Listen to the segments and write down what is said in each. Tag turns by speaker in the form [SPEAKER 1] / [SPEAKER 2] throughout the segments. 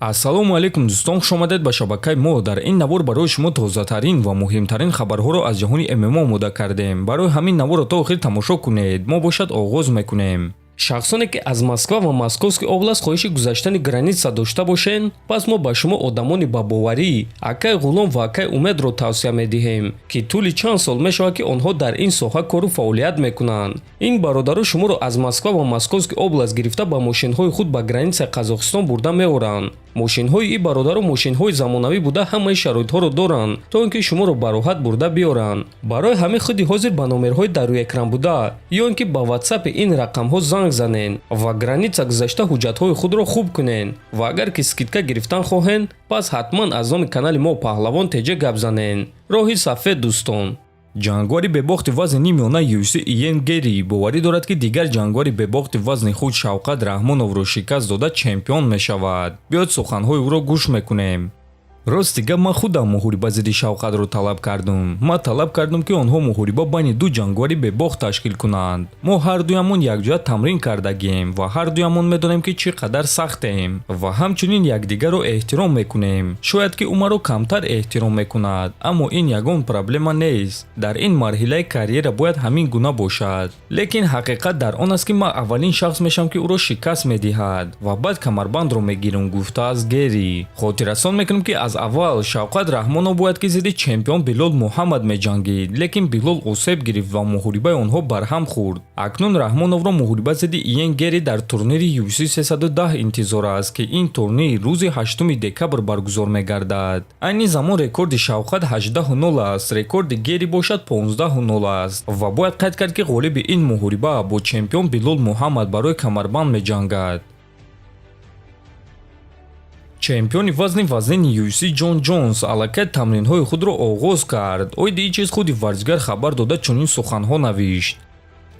[SPEAKER 1] ассалому алайкум дӯстон, хушомадед ба шабакаи мо. Дар ин навор барои шумо тозатарин ва муҳимтарин хабарҳоро аз ҷаҳони ММО омода кардем. Барои ҳамин наворро то охир тамошо кунед. Мо бошад оғоз мекунем. шахсоне ки аз Москва ва Московский област хоҳиши гузаштани граница дошта бошед, пас мо ба шумо одамони бабоварӣ, Акай Ғулом ва Акай Умедро тавсия медиҳем, ки тӯли чанд сол мешавад ки онҳо дар ин соҳа кору фаъолият мекунанд. Ин бародаро шуморо аз Москва ва Московский област гирифта ба мошинҳои худ ба границаи Қазоқистон бурда меоранд. мошинҳои ин бародаро мошинҳои замонавӣ буда ҳамаи шароитҳоро доранд, то ин ки шуморо ба роҳат бурда биёранд. барои ҳамин худи ҳозир ба номерҳои дар рӯи экран буда ё ин ки ба ватсапи ин рақамҳо занг занен ва граница гузашта ҳуҷҷатҳои худро хуб кунен ва агар ки скидка гирифтан хоҳед, пас ҳатман аз номи канали мо Паҳлавон теҷа гап занен. роҳи сафед дӯстон. ҷангвари бебохти вазни нимёна UFC Иен Гери боварӣ дорад ки дигар ҷангвари бебохти вазни худ Шавқат Раҳмоновро шикаст дода чемпион мешавад. биёед суханҳои ӯро гӯш мекунем. рости гап ман худам муҳориба зидди Шавқатро талаб кардум. ман талаб кардам ки онҳо муҳориба байни ду ҷангвари бебохт ташкил кунанд. мо ҳардуямон якҷоя тамрин кардагем ва ҳардуямон медонем ки чӣ қадар сахтем ва ҳамчунин якдигарро эҳтиром мекунем. шояд ки ӯ маро камтар эҳтиром мекунад, аммо ин ягон проблема нест. дар ин марҳилаи карьера бояд ҳамин гуна бошад. лекин ҳақиқат дар он аст ки ман аввалин шахс мешавам ки ӯро шикаст медиҳад ва баъд камарбандро мегирам, гуфтааст Гери. хотиррасон мекунем ки аз аввал Шавқат Раҳмонов бояд ки зидди чемпион Билол Муҳаммад меҷангид, лекин Билол осеб гирифт ва муҳорибаи онҳо барҳам хурд. акнун Раҳмоновро муҳориба зидди Иен Гери дар турнири UFC 310 интизор аст ки ин турнир рӯзи 8 декабр баргузор мегардад. айни замон рекорди Шавқат 18:0 аст, рекорди Гери бошад 15:0 аст ва бояд қайд кард ки ғолиби ин муҳориба бо чемпион Билол Муҳаммад барои камарбанд меҷангад. чемпиони вазнини UFC Ҷон Ҷонс аллакай тамринҳои худро оғоз кард. оиди ин чиз худи варзишгар хабар дода чунин суханҳо навишт.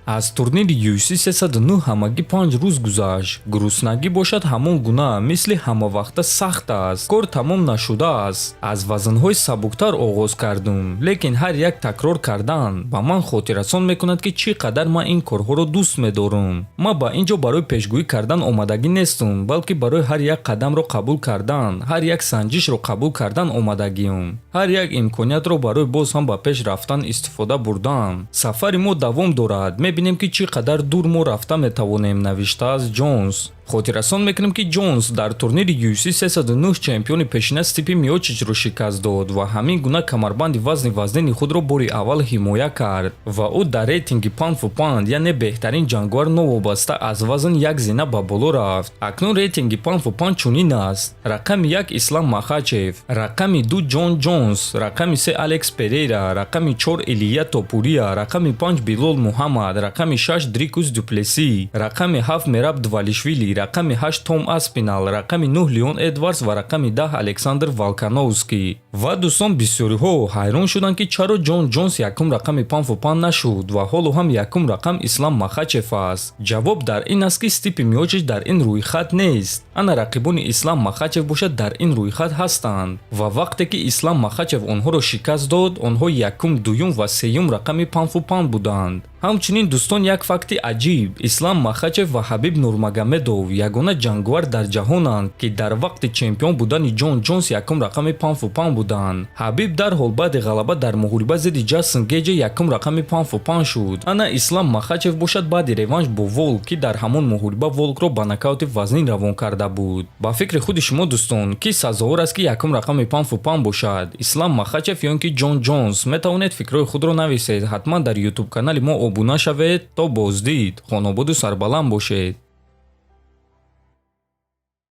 [SPEAKER 1] аз турнири UFC 309 ҳамагӣ 5 рӯз гузашт. гуруснагӣ бошад ҳамон гуна, мисли ҳамавақта сахт аст. кор тамом нашудааст. аз вазнҳои сабуктар оғоз кардум, лекин ҳар як такрор кардан ба ман хотиррасон мекунад ки чӣ қадар ман ин корҳоро дӯст медорам. ман ба ин ҷо барои пешгӯӣ кардан омадагӣ нестам, балки барои ҳар як қадамро қабул кардан, ҳар як санҷишро қабул кардан омадагиам. ҳар як имкониятро барои боз ҳам ба пеш рафтан истифода бурдам. сафари мо давом дорад. мебинем ки чӣ қадар дур мо рафта метавонем, навиштааст Ҷонс. хотиррасон мекунем ки Ҷонс дар турнири UFC 309 чемпиони пешина Стипи Миочичро шикаст дод ва ҳамин гуна камарбанди вазнини худро бори аввал ҳимоя кард ва ӯ дар рейтинги панд фу панд, яъне беҳтарин ҷангвар новобаста аз вазн як зина ба боло рафт. акнун рейтинги панд фу панд чунин аст: рақами 1 Ислам Махачев, рақами 2 Ҷон Ҷонс, рақами 3 Алекс Перейра, рақами 4 Илия Топурия, рақами 5 Билол Муҳаммад, рақами 6 Дрикус Дюплеси, рақами 7 Мераб Двалишвили, рақами 8 Том Аспинал, рақами 9 Леон Эдвардс ва рақами 10 Александр Волкановский. ва дӯстон бисёриҳо ҳайрон шуданд ки чаро Ҷон Ҷонс якум рақами панд фу панд нашуд ва ҳоло ҳам якум рақам Ислам Махачев аст. ҷавоб дар ин аст ки Стипи Миочич дар ин рӯйхат нест. ана рақибони Ислам Махачев бошад дар ин рӯйхат ҳастанд ва вақте ки Ислам Махачев онҳоро шикаст дод, онҳо якум, дуюм ва сеюм рақами панд фу панд буданд. ҳамчунин дӯстон, як факти аҷиб: Ислам Махачев ва Ҳабиб Нурмагомедов ягона ҷангвар дар ҷаҳонанд ки дар вақти чемпион будани Ҷон Ҷонс якум рақами панд фу панд буданд. Ҳабиб дарҳол баъди ғалаба дар муҳориба зидди Ҷастин Геҷе якум рақами панд фу панд шуд. ана Ислам Махачев бошад баъди реванш бо Волк, ки дар ҳамон муҳориба Волкро ба нокаути вазнин равон карда буд. ба фикри худи шумо дӯстон, ки сазовор аст ки якум рақами панд фу панд бошад: Ислам Махачев ё ин ки Ҷон Ҷонс? метавонед фикрҳои худро нависед. ҳатман дар YouTube канали мо обуна шавед. то боздид. хонободу сарбаланд бошед.